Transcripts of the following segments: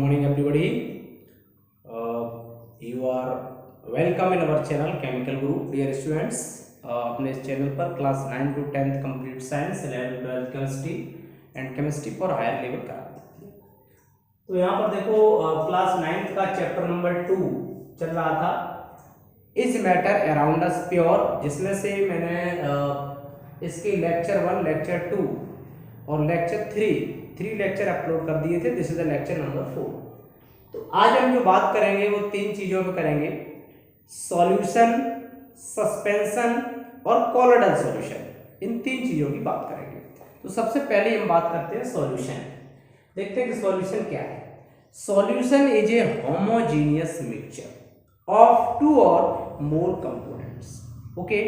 morning everybody. You are welcome in our channel Chemical Guru. Dear students, अपने इस channel पर class 9 to 10th complete science 11th 12th chemistry and chemistry for higher level कराते हैं। तो यहाँ पर देखो क्लास 9th का चैप्टर नंबर 2 चल रहा था, is matter around us pure, जिसमें से मैंने इसके लेक्चर 1, लेक्चर 2 और लेक्चर 3 लेक्चर अपलोड कर दिए थे। This is the lecture number 4। तो आज हम जो बात करेंगे वो 3 चीजों पे करेंगे, सॉल्यूशन, सस्पेंशन और कोलोइडल सॉल्यूशन। इन 3 चीजों की बात करेंगे। तो सबसे पहले हम बात करते हैं सॉल्यूशन। देखते हैं कि सॉल्यूशन क्या है। Solution is a homogeneous mixture of 2 और मोर कंपोनेंट्स। ओके,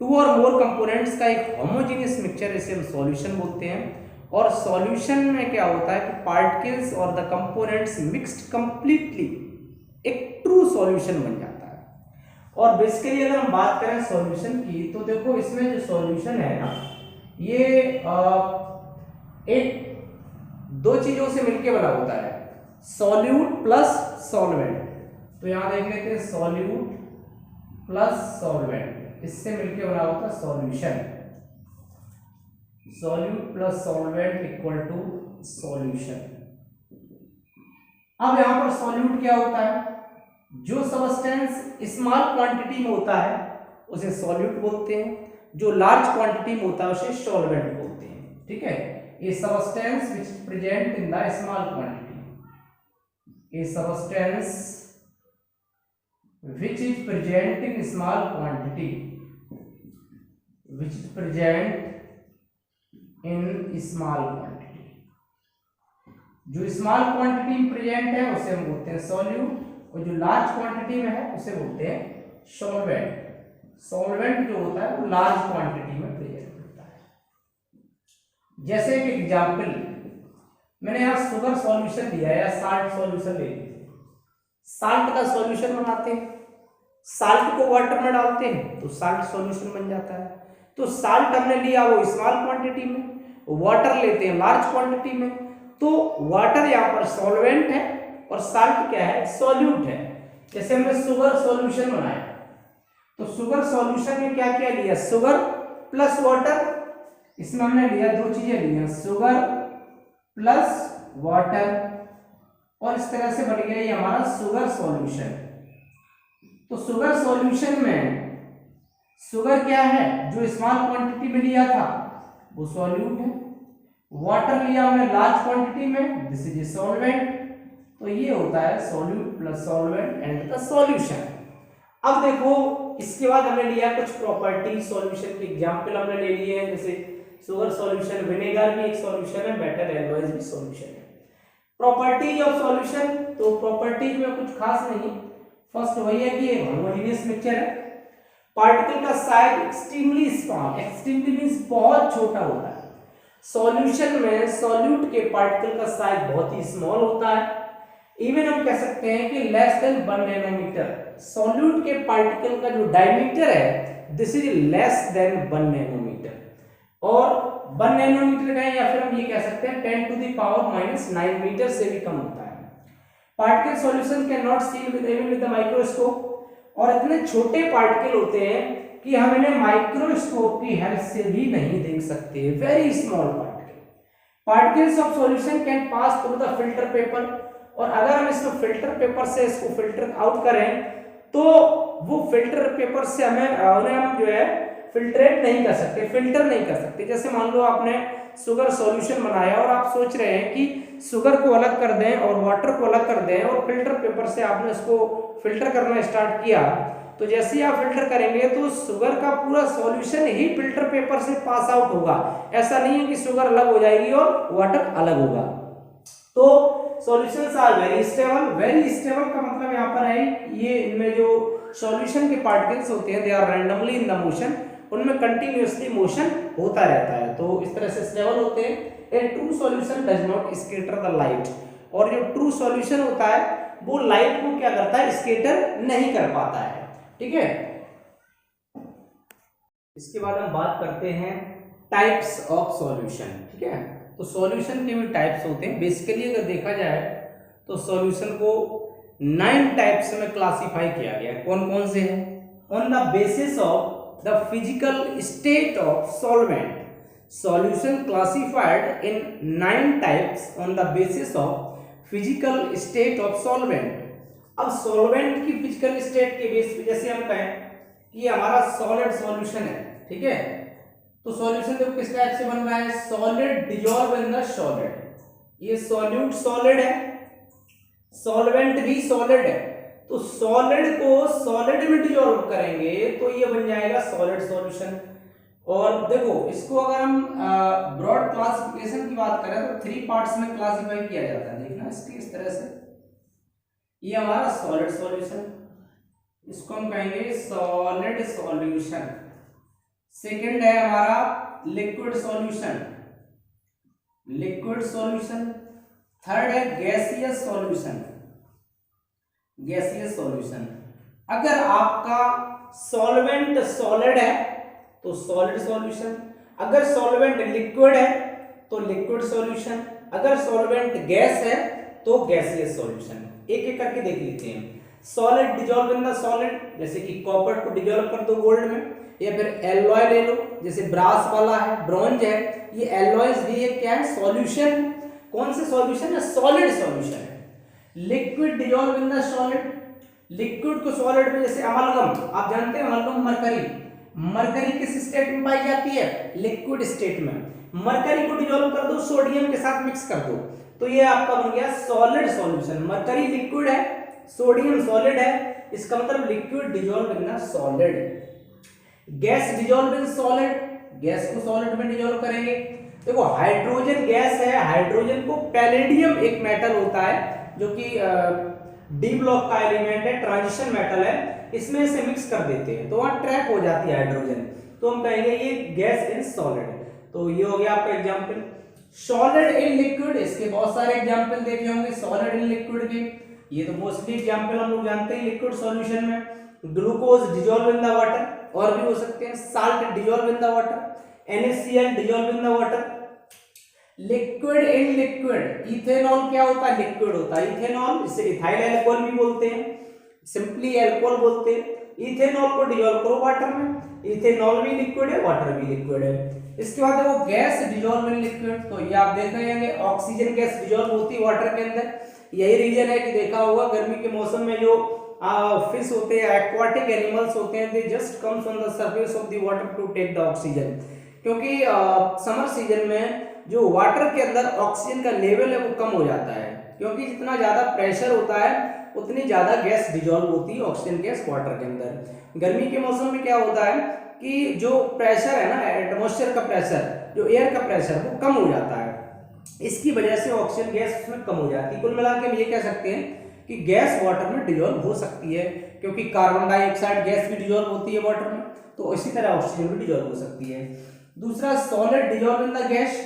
2 और मोर कंपोनेंट्स का एक होमोजेनियस मिक्सचर, इसे हम सॉल्यूशन बोलते हैं। और सॉल्यूशन में क्या होता है कि पार्टिकल्स और द कंपोनेंट्स मिक्स्ड कंप्लीटली एक ट्रू सॉल्यूशन बन जाता है। और बेसिकली अगर हम बात करें सॉल्यूशन की, तो देखो इसमें जो सॉल्यूशन है ना, ये एक 2 चीजों से मिलकर बना होता है, सॉल्यूट प्लस सॉल्वेंट। तो यहां देख लेते हैं, सॉल्यूट प्लस सॉल्वेंट, इससे मिलकर बना होता है solution. Solute plus solvent equal to solution. अब यहां पर सॉल्यूट क्या होता है, जो सब्सटेंस स्मॉल क्वांटिटी में होता है उसे सॉल्यूट बोलते हैं, जो लार्ज क्वांटिटी में होता है उसे सॉल्वेंट बोलते हैं। ठीक है, ये substance which present in the small quantity, ये substance which is present in small quantity, which is present in small quantity, जो स्मॉल क्वांटिटी में प्रेजेंट है उसे हम बोलते हैं सॉल्यूट, और जो लार्ज क्वांटिटी में है उसे बोलते हैं सॉल्वेंट। सॉल्वेंट जो होता है वो लार्ज क्वांटिटी में प्रेजेंट होता है। जैसे एक एग्जांपल, मैंने यहाँ शुगर सॉल्यूशन लिया है या साल्ट सॉल्यूशन ले लिया। साल्ट का सॉल्यूशन बनाते हैं, साल्ट को वाटर में डालते हैं तो साल्ट सॉल्यूशन बन जाता है। तो साल्ट हमने लिया वो स्मॉल क्वांटिटी में, वाटर लेते हैं लार्ज क्वांटिटी में, तो वाटर यहाँ पर सॉल्वेंट है और साल्ट क्या है, सॉल्यूट है। जैसे हमने शुगर सॉल्यूशन बनाया, तो शुगर सॉल्यूशन में क्या क्या लिया, शुगर प्लस वाटर। इसमें हमने लिया 2 चीजें ली हैं, शुगर प्लस वाटर, और इस तरह से बन गया ये हमारा शुगर सॉल्यूशन। तो शुगर सॉल्यूशन में शुगर क्या है, जो स्मॉल क्वांटिटी में लिया था वो सॉल्यूट है, वाटर लिया हमने लार्ज क्वांटिटी में, दिस इज ए सॉल्वेंट। तो ये होता है solute plus solvent and the solution. अब देखो इसके बाद हमने लिया कुछ प्रॉपर्टी सॉल्यूशन की, एग्जांपल हमने ले लिए हैं, जैसे शुगर सॉल्यूशन, विनेगर भी एक सॉल्यूशन है, मेटल एलॉयज भी सॉल्यूशन है। प्रॉपर्टीज ऑफ सॉल्यूशन, तो प्रॉपर्टीज में कुछ खास नहीं। फर्स्ट वही है कि ये होमोजेनियस मिक्सचर है, पार्टिकल का size extremely small, extremely means बहुत छोटा होता है। सॉल्यूशन में सॉल्यूट के पार्टिकल का साइज बहुत ही स्मॉल होता है, इवन हम कह सकते हैं कि लेस देन 1 नैनोमीटर। सॉल्यूट के पार्टिकल का जो डायमीटर है this is less than 1 nanometre, और 1 नैनोमीटर का है, या फिर हम ये कह सकते हैं 10 to the power -9 मीटर से भी कम होता है। Particle solution can not see with even with the microscope, और इतने छोटे पार्टिकल होते हैं कि हम इन्हें माइक्रोस्कोप की हेल्प से भी नहीं देख सकते, very small particle. Particles of solution can pass through the filter paper, और अगर हम इसको फिल्टर पेपर से इसको फिल्टर आउट करें तो वो फिल्टर पेपर से उन्हें हम जो है फिल्ट्रेट नहीं कर सकते, फिल्टर नहीं कर सकते। जैसे मान लो आपने शुगर सॉल्यूशन बनाया और आप सोच रहे हैं कि शुगर को अलग कर दें और वाटर को अलग कर दें, और फिल्टर पेपर से आपने इसको फिल्टर करना स्टार्ट किया, तो जैसे ही आप फिल्टर करेंगे तो शुगर का पूरा सॉल्यूशन ही फिल्टर पेपर से पास आउट होगा। ऐसा नहीं है कि शुगर अलग हो जाएगी और वाटर अलग होगा। तो solutions are very stable. Very stable का मतलब यहाँ पर है ये, इनमें जो सॉल्यूशन के पार्टिकल्स होते हैं they are randomly in the motion, उनमें कंटिन्यूअसली मोशन होता रहता है, तो इस तरह से स्टेबल होते हैं। A true solution does not scatter the light, और जो ट्रू सॉल्यूशन होता है वो लाइट को क्या करता है, स्कैटर नहीं कर पाता है। ठीक है, इसके बाद हम बात करते हैं टाइप्स ऑफ सॉल्यूशन। ठीक है, तो सॉल्यूशन के भी टाइप्स होते हैं। बेसिकली अगर देखा जाए तो सॉल्यूशन को 9 टाइप्स में क्लासिफाई किया गया है। कौन कौन से हैं? On the basis of the physical state of solvent, solution classified in 9 types on the basis of physical state of solvent. अब सॉल्वेंट की फिजिकल स्टेट के बेस पे जैसे हम कहें कि हमारा सॉलिड सॉल्यूशन है, ठीक है, तो सॉल्यूशन देखो किस टाइप से बन रहा है, solid dissolve in the solid. ये सॉल्यूट सॉलिड है, सॉल्वेंट भी सॉलिड है, तो सॉलिड को सॉलिड में डिजॉल्व करेंगे तो ये बन जाएगा सॉलिड सॉल्यूशन। और देखो इसको अगर हम ब्रॉड क्लासिफिकेशन की बात करें तो 3 पार्ट्स में क्लासिफाई किया जाता है। देखना इसकी इस तरह से, ये हमारा सॉलिड सॉल्यूशन, इसको हम कहेंगे सॉलिड सॉल्यूशन। सेकंड है हमारा liquid solution, liquid solution. Third है गैसियस सॉल्यूशन, गैसियस सॉल्यूशन। अगर आपका सॉल्वेंट सॉलिड है तो सॉलिड सॉल्यूशन, अगर सॉल्वेंट लिक्विड है तो लिक्विड सॉल्यूशन, अगर सॉल्वेंट गैस है तो गैसियस सॉल्यूशन। एक एक करके देख लेते हैं। Solid dissolve in the solid, जैसे कि कॉपर को डिजॉल्व कर दो गोल्ड में, या फिर एलॉय ले लो, जैसे ब्रास वाला है, ब्रॉन्ज है, ये एलॉयज भी है, क्या है, सॉल्यूशन। कौन से सॉल्यूशन है? सॉलिड सॉल्यूशन है। Liquid dissolve in the solid, liquid को सॉलिड में, जैसे अमलगम, आप जानते हैं अमलगम मरकरी, मरकरी किस स्टेट में पाई जाती है? लिक्विड स्टेट में। मरकरी को डिजॉल्व कर दो, सोडियम के साथ मिक्स कर दो, तो ये आपका बन गया सॉलिड सॉल्यूशन। मरकरी लिक्विड है, सोडियम सॉलिड है, इसका मतलब liquid dissolve in the solid. Gas dissolve in solid, gas को सॉलिड में डिजॉल्व करेंगे। देखो हाइड्रोजन गैस है, हाइड्रोजन को पैलेडियम एक मेटल होता है जो कि डी ब्लॉक का एलिमेंट है, ट्रांजिशन मेटल है, इसमें से मिक्स कर देते हैं तो वहां ट्रैप हो जाती है हाइड्रोजन, तो हम कहेंगे ये गैस इन सॉलिड। तो ये हो गया आपका एग्जांपल। सॉलिड इन लिक्विड, इसके बहुत सारे एग्जांपल देखे होंगे सॉलिड इन लिक्विड के, ये तो मोस्टली एग्जांपल हम लोग जानते हैं लिक्विड सॉल्यूशन में। Glucose dissolve in the water, और भी हो सकते हैं, salt dissolve in the water, NaCl dissolve in the water. Liquid in liquid, ethanol क्या होता है? लिक्विड होता है इथेनॉल, इसे इथाइल अल्कोहल भी बोलते हैं, सिंपली अल्कोहल बोलते हैं। इथेनॉल को डिजॉल्व करो वाटर में, इथेनॉल भी लिक्विड है, वाटर भी लिक्विड है। इसके बाद देखो गैस डिजॉल्व इन लिक्विड, तो ये आप देख रहे होंगे ऑक्सीजन गैस डिजॉल्व होती है वाटर के अंदर। यही रीजन है कि देखा होगा गर्मी के मौसम में जो फिश होते हैं, एक्वाटिक एनिमल्स होते हैं, they just comes on the surface of the water to take the oxygen, क्योंकि समर सीजन में जो वाटर के अंदर ऑक्सीजन का लेवल है वो कम हो जाता है, क्योंकि जितना ज्यादा प्रेशर होता है उतनी ज्यादा गैस डिजॉल्व होती है ऑक्सीजन गैस वाटर के अंदर। गर्मी के मौसम में क्या होता है कि जो प्रेशर है ना, एटमॉस्फेयर का प्रेशर, जो एयर का प्रेशर वो कम हो जाता है, इसकी वजह से ऑक्सीजन गैस उसमें कम हो जाती है। कुल मिला के हम ये कह सकते हैं कि गैस वाटर में डिजॉल्व हो सकती है, क्योंकि कार्बन डाइऑक्साइड गैस भी डिजॉल्व होती है वाटर में, तो इसी तरह ऑक्सीजन भी डिजॉल्व हो सकती है। दूसरा solid dissolve in the gas,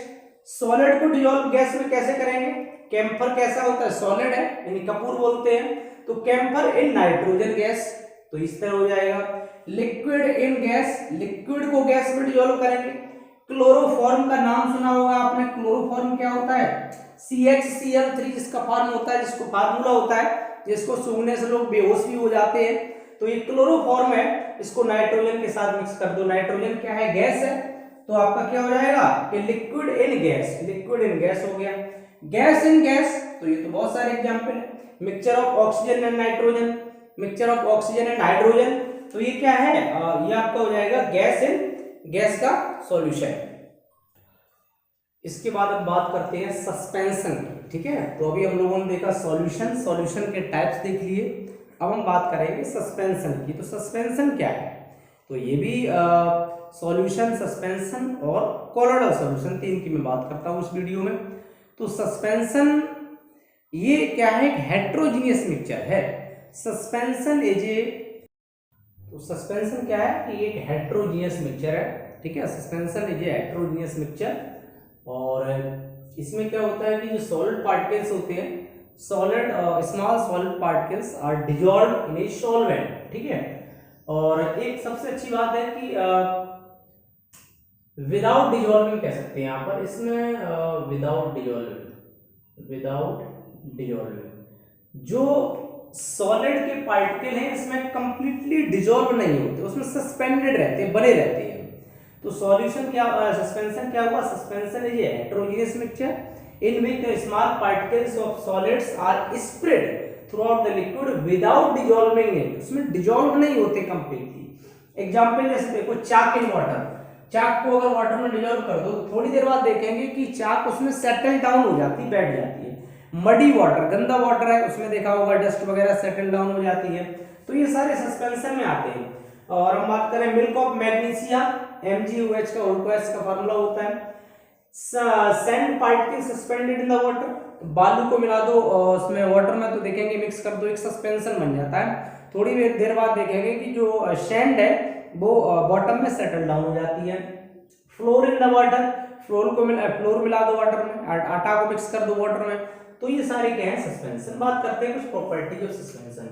solid को डिजॉल्व गैस में कैसे करेंगे? कैम्फर कैसा होता है? सॉलिड है, यानी कपूर बोलते हैं, तो कैम्फर इन नाइट्रोजन गैस, तो इस तरह हो जाएगा। लिक्विड इन गैस, लिक्विड को गैस में डिजॉल्व करेंगे। क्लोरोफॉर्म का नाम सुना होगा आपने, क्लोरोफॉर्म क्या होता है? CHCl3 जिसका फॉर्म होता है, जिसको फार्मूला होता है, जिसको सूंघने से लोग बेहोश भी हो जाते हैं, तो ये क्लोरोफॉर्म है, इसको नाइट्रोजन के साथ मिक्स कर दो। नाइट्रोजन क्या है? गैस है, तो आपका क्या हो जाएगा कि liquid in gas, liquid in gas हो गया। गैस इन गैस, तो ये तो बहुत सारे एग्जांपल है, mixture of oxygen and nitrogen, mixture of oxygen and hydrogen, तो ये क्या है? ये आपका हो जाएगा गैस इन गैस का सॉल्यूशन। इसके बाद हम बात करते हैं सस्पेंशन की, ठीक है। तो अभी हम लोगों ने देखा सॉल्यूशन, सॉल्यूशन के टाइप्स देख लिए, अब हम बात करेंगे सस्पेंशन की। तो सस्पेंशन क्या है? तो ये भी सॉल्यूशन, सस्पेंशन और कोलोइडल सॉल्यूशन, तीन की मैं बात करता हूँ इस वीडियो में। तो सस्पेंशन ये क्या है? एक हेट्रोजीनियस मिक्सचर है। सस्पेंशन इज ए, तो सस्पेंशन क्या है कि एक हेट्रोजीनियस मिक्सचर है, ठीक है। Suspension is A heterogeneous mixture, और इसमें क्या होता है कि जो सॉलिड पार्टिकल्स होते हैं, solid small solid particles are dissolve in a solvent, ठीक है। और एक सबसे अच्छी बात है कि विदाउट डिजॉल्विंग कह सकते हैं यहाँ पर, इसमें विदाउट डिजॉल्विंग, विदाउट डिजॉल्विंग, जो सॉलिड के पार्टिकल हैं इसमें कंप्लीटली डिजोल्व नहीं होते, उसमें सस्पेंडेड रहते हैं, बने रहते हैं। तो सॉल्यूशन क्या, सस्पेंशन क्या हुआ? Suspension is a heterogeneous mixture in which the small particles of solids are spread throughout the liquid without dissolving it, उसमें डिजोल्व नहीं होते कंप्लीटली। एग्जांपल जैसे देखो चाक इन वाटर, चाक को अगर वाटर में डिजोल्व कर दो तो थोड़ी देर बाद देखेंगे कि चाक उसमें सेटल डाउन हो जाती है, बैठ जाती है। मडी वाटर, गंदा वाटर है, उसमें देखा होगा डस्ट वगैरह सेटल डाउन हो जाती है। तो ये सारे सस्पेंशन में आते हैं। और हम बात करें मिल्क ऑफ मैग्नीशिया, MgOH का OH का फार्मूला होता है। Sand particle suspended in the water, बालू को मिला दो उसमें वाटर में तो देखेंगे मिक्स कर दो, एक सस्पेंशन बन जाता है। थोड़ी देर बाद देखेंगे कि जो सैंड है वो बॉटम में सेटल डाउन हो जाती है। Floor in the water, floor मिला दो वाटर में, आटा को मिक्स कर दो वाटर में। तो ये सारे क्या है? सस्पेंशन। बात करते हैं कुछ प्रॉपर्टीज ऑफ सस्पेंशन।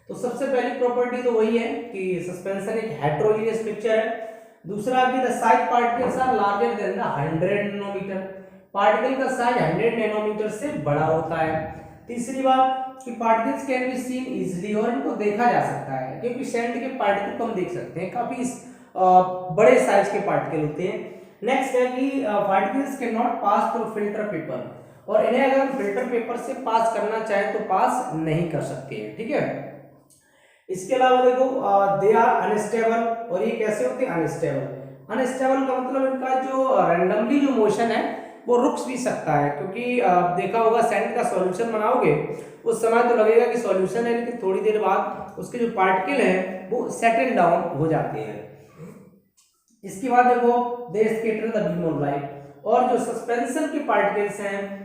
तो सबसे पहली प्रॉपर्टी तो वही है कि सस्पेंशन एक हेटेरोजेनियस मिक्सचर है। दूसरा कि the size particles are larger than the 100 nanometre, particle का साइज 100 नैनोमीटर से बड़ा होता है। तीसरी बात कि particles can be seen easily, और इनको देखा जा सकता है क्योंकि सैंड के पार्टिकल को हम देख सकते हैं, काफी बड़े साइज के पार्टिकल होते हैं। नेक्स्ट है कि particles can not pass through filter paper, और इन्हें अगर हम फिल्टर पेपर से पास करना चाहे तो पास नहीं कर सकते हैं, ठीक है। इसके अलावा देखो दे आर अनस्टेबल, और ये कैसे होते हैं? अनस्टेबल। अनस्टेबल का मतलब इनका जो रैंडमली जो मोशन है वो रुक भी सकता है, क्योंकि देखा होगा सैंड का सॉल्यूशन बनाओगे उस समय तो लगेगा कि सॉल्यूशन है, लेकिन थोड़ी देर बाद उसके जो पार्टिकल हैं वो सेटल डाउन हो जाते हैं। इसके बाद देखो they scatter the beam of light, और जो सस्पेंशन के पार्टिकल्स हैं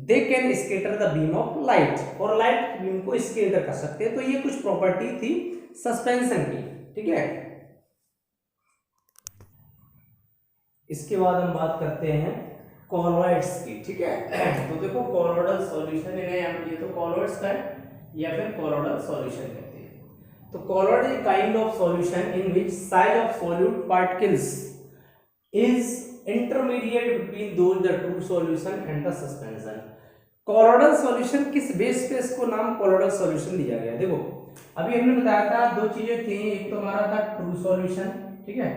they can scatter the beam of light, और लाइट बीम को स्कैटर कर सकते हैं। तो ये कुछ प्रॉपर्टी थी सस्पेंशन की, ठीक है। इसके बाद हम बात करते हैं कॉलॉइड्स की, ठीक है। तो देखो कॉलॉइडल सॉल्यूशन है, ये तो कॉलॉइड्स का है या फिर कॉलॉइडल सॉल्यूशन कहते हैं। तो colloid is kind of solution in which size of solute particles is intermediate between those the true solution and the suspension। colloidal solution किस बेस पे इसको नाम colloidal solution दिया गया? देखो अभी हमने बताया था दो चीजें थी, एक तो हमारा था true solution, ठीक है,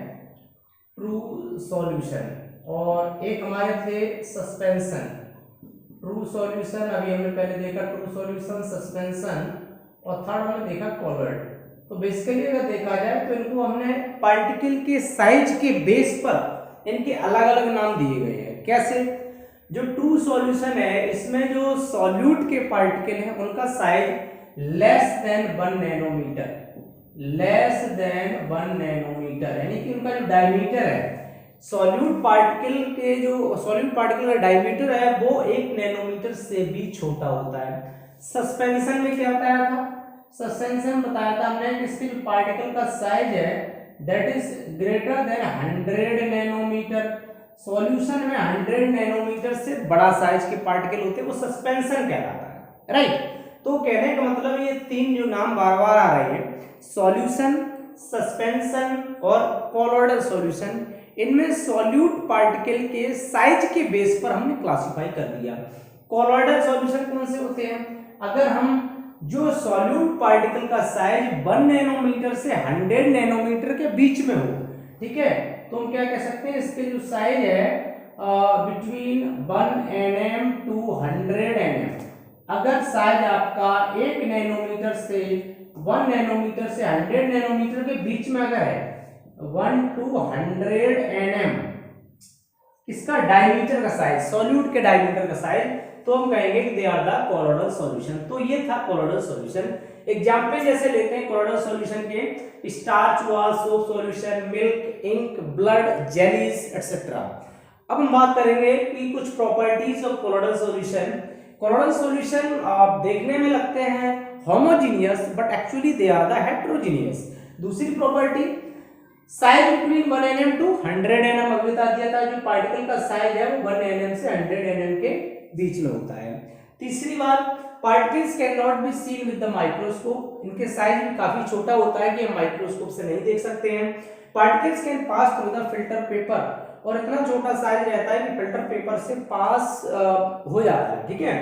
true solution, और एक हमारे थे suspension। true solution अभी हमने पहले देखा, true solution, suspension, और थर्ड हमने देखा colloid। तो बेसिकली अगर देखा जाए तो इनको हमने पार्टिकल के साइज के बेस पर इनके अलग अलग नाम दिए गए हैं। कैसे? जो ट्रू सॉल्यूशन है इसमें जो सॉल्यूट के पार्टिकल हैं उनका size less than 1 nanometre, less than 1 nanometre, यानी कि उनका जो डायमीटर है सॉल्यूट पार्टिकल के, जो सॉल्यूट पार्टिकल का डायमीटर है वो 1 नैनोमीटर से भी छोटा होता है। सस्पेंशन में क्या बताया था? सस्पेंशन बताया था हमने कि इसके जो पार्टिकल का साइज है that is greater than 100 nanometre. Solution में 100 नैनोमीटर से बड़ा साइज के पार्टिकल होते हैं, वो सस्पेंशन कहलाता है, राइट। तो कहने का मतलब ये तीन जो नाम बार बार आ रहे हैं, सॉल्यूशन, सस्पेंशन और कॉलॉइडल सॉल्यूशन, इनमें सॉल्यूट पार्टिकल के साइज के बेस पर हमने क्लासिफाई कर दिया। कॉलॉइडल सॉल्यूशन कौन से होते हैं? अगर हम जो सॉल्यूट पार्टिकल का साइज 1 नैनोमीटर से 100 नैनोमीटर के बीच में हो, ठीक है, तो हम क्या कह सकते हैं? इसके जो साइज है बिटवीन 1 nm टू 100 nm। अगर साइज आपका 1 नैनोमीटर से 1 नैनोमीटर से 100 नैनोमीटर के बीच में अगर है 1 to 100 nm, इसका डायमीटर का साइज, सॉल्यूट के डायमीटर का साइज, तो हम कहेंगे कि they are the colloidal solution. तो ये था कॉलॉइडल सॉल्यूशन। एग्जांपल जैसे लेते हैं कॉलॉइडल सॉल्यूशन के, स्टार्च हुआ, soap solution, milk, ink, blood, jellies etcetera. अब हम बात करेंगे कि कुछ properties of colloidal solution. Colloidal solution देखने में लगते हैं homogeneous but actually they are the heterogeneous. दूसरी property, size between 1 nm to 100 nm, अभी बता दिया था जो पार्टिकल का साइज है वो 1 nm से 100 nm के बीच में होता है। तीसरी बात, particles can not be seen with the microscope, इनके साइज भी काफी छोटा होता है कि हम माइक्रोस्कोप से नहीं देख सकते हैं। Particles can pass through the filter paper, और इतना छोटा साइज रहता है कि फिल्टर पेपर से पास हो जाता है, ठीक है।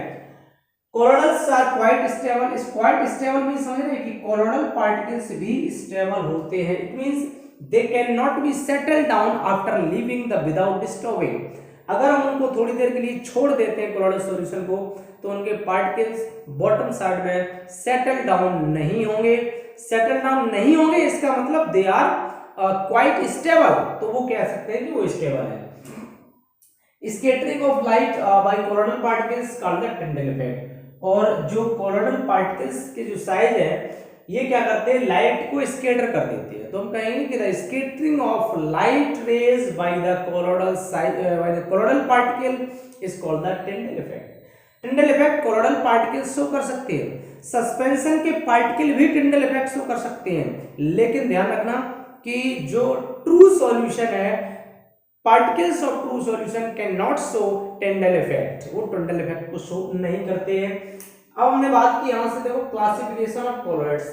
कोलोइडल्स आर क्वाइट स्टेबल। इस क्वाइट स्टेबल में समझ रहे हैं कि कोलोइडल पार्टिकल्स भी स्टेबल होते हैं। It means they can not be settle down after leaving the without disturbing. अगर हम उनको थोड़ी देर के लिए छोड़ देते हैं कोलोइडल सॉल्यूशन को, तो उनके पार्टिकल्स बॉटम साइड में सेटल डाउन नहीं होंगे। सेटल डाउन नहीं होंगे इसका मतलब दे आर क्वाइट स्टेबल, तो वो कह सकते हैं कि वो स्टेबल है। Scattering of light by colloidal particles called the Tyndall effect. और जो कोलोइडल पार्टिकल्स के जो साइज है ये क्या करते हैं, लाइट को स्कैटर कर देते हैं। तो हम कहेंगे कि the scattering of light rays by the colloidal particle is called the Tyndall effect. Tyndall effect colloidal particles show कर सकते हैं। सस्पेंशन के पार्टिकल भी टिंडल इफेक्ट शो कर सकते हैं, लेकिन ध्यान रखना कि जो ट्रू सॉल्यूशन है, particles of true solution can not show Tyndall effect, वो टिंडल इफेक्ट को शो नहीं करते हैं। अब हमने बात की यहां से, देखो क्लासिफिकेशन ऑफ कोलोइड्स।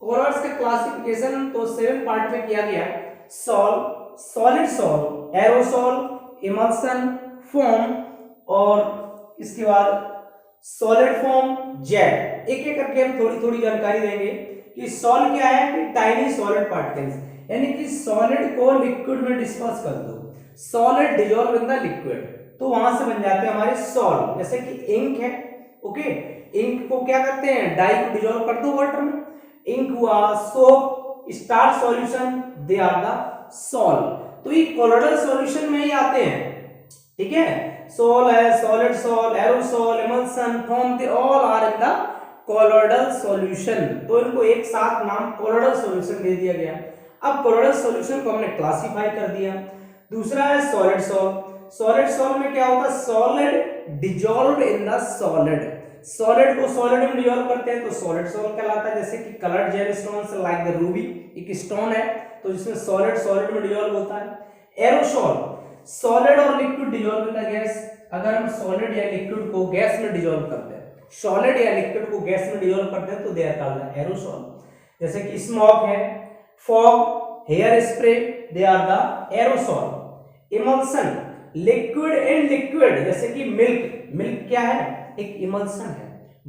कोलोइड्स का क्लासिफिकेशन तो 7 पार्ट में किया गया है। Solid sol, aerosol, emulsion, foam, और इसके बाद सॉलिड फोम, जेट। एक एक करके हम थोड़ी थोड़ी जानकारी देंगे कि सॉल क्या है, कि टाइनी सॉलिड पार्टिकल्स, यानी कि सॉलिड को लिक्विड में डिस्पर्स कर दो, solid dissolve in the liquid, तो वहां से बन जाते हैं हमारे सॉल। जैसे कि इंक है, ओके, इंक को क्या करते हैं, डाई को डिसॉल्व कर दो वाटर में, इंक हुआ, soap, starch solution, they are the sol. तो ये कोलोइडल सॉल्यूशन में ही आते हैं, ठीक है। सॉल है, solid sol, aerosol, emulsion, foam, they all are in the colloidal solution. तो इनको एक साथ नाम कोलोइडल सॉल्यूशन दे दिया गया। अब कोलोइडल सॉल्यूशन को हमने क्लासिफाई कर दिया। दूसरा है सॉलिड सॉल। सॉलिड सॉल में क्या होता है, solid dissolved in the solid. Solid को सॉलिड में डिसॉल्व करते हैं तो सॉलिड सॉल कहलाता है। जैसे कि coloured gemstones like the Ruby, एक स्टोन है तो जिसमें सॉलिड में डिसॉल्व होता है। एरोसॉल, सॉलिड और liquid dissolve in the gas. अगर हम सॉलिड या लिक्विड को गैस में डिसॉल्व करते हैं, सॉलिड या लिक्विड को गैस में डिसॉल्व करते हैं तो दे आर कॉल्ड एरोसॉल। जैसे कि स्मोक है, fog, hair spray, they are the aerosol. Emulsion, liquid and liquid, जैसे कि मिल्क, मिल्क क्या है, एक इमल्सन है।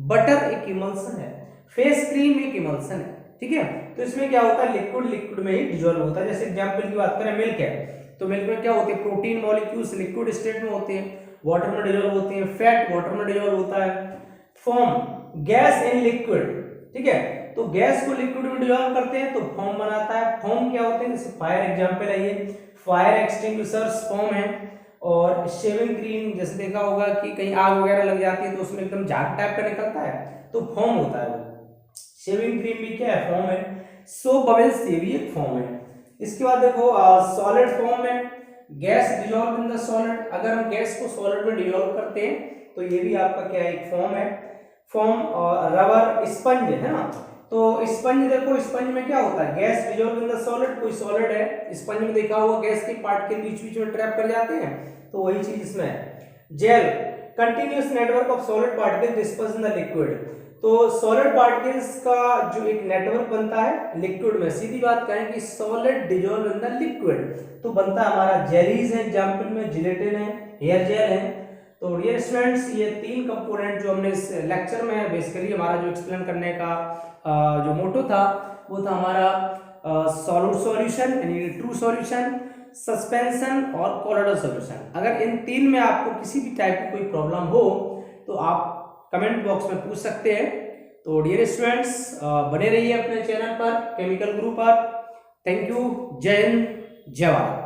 बटर एक इमल्सन है। फेस क्रीम एक इमल्सन है, ठीक है। तो इसमें क्या होता है, लिक्विड लिक्विड में ही डिसॉल्व होता है। जैसे एग्जांपल की बात करें, मिल्क है तो मिल्क में क्या होती है, प्रोटीन मॉलिक्यूल्स लिक्विड स्टेट में होते हैं, वाटर में डिसॉल्व होते हैं। फैट वाटर में डिसॉल्व होता है। फोम, गैस एंड लिक्विड, ठीक है। तो गैस को लिक्विड में डिसॉल्व करते हैं तो फोम बनाता है। फोम क्या होते हैं, जैसे फायर एग्जांपल है ये, फायर एक्सटिंग्विशर्स फोम है। और शेविंग क्रीम, जैसे देखा होगा कि कहीं आग वगैरह लग जाती है तो उसमें एकदम झाग टाइप का निकलता है तो फोम होता है वो। शेविंग क्रीम भी क्या है, फोम है। सोप बबल्स ये भी एक फोम है। इसके बाद देखो सॉलिड फॉर्म में gas dissolve in the solid. अगर हम गैस को सॉलिड में डिसॉल्व करते हैं तो ये भी आपका क्या है, एक फॉर्म है। फॉर्म रबर, स्पंज है ना, तो स्पंज देखो, स्पंज में क्या होता है, gas dissolve in the solid. कोई सॉलिड है, स्पंज में देखा होगा गैस के पार्ट के बीच बीच में ट्रैप कर जाते हैं, तो वही चीज इसमें है। Gel, continuous network of solid particle disperse in the liquid. तो सॉलिड पार्टिकल्स का जो एक नेटवर्क बनता है लिक्विड में, सीधी बात कहें कि solid dissolve in the liquid, तो बनता है हमारा जेलीज है, एग्जांपल में जिलेटिन है, हेयर जेल है। तो डियर स्टूडेंट्स, ये 3 कंपोनेंट जो हमने इस लेक्चर में बेसिकली हमारा जो एक्सप्लेन करने का जो मोटो था वो था हमारा सॉलिड सॉल्यूशन यानी ट्रू सॉल्यूशन, सस्पेंशन और कोलोइडल सॉल्यूशन। अगर इन 3 में आपको किसी भी टाइप की कोई प्रॉब्लम हो तो आप कमेंट बॉक्स में पूछ सकते हैं। तो डियर स्टूडेंट्स, बने रहिए अपने चैनल पर, केमिकल गुरु पर। थैंक यू, जय हिंद, जय भारत।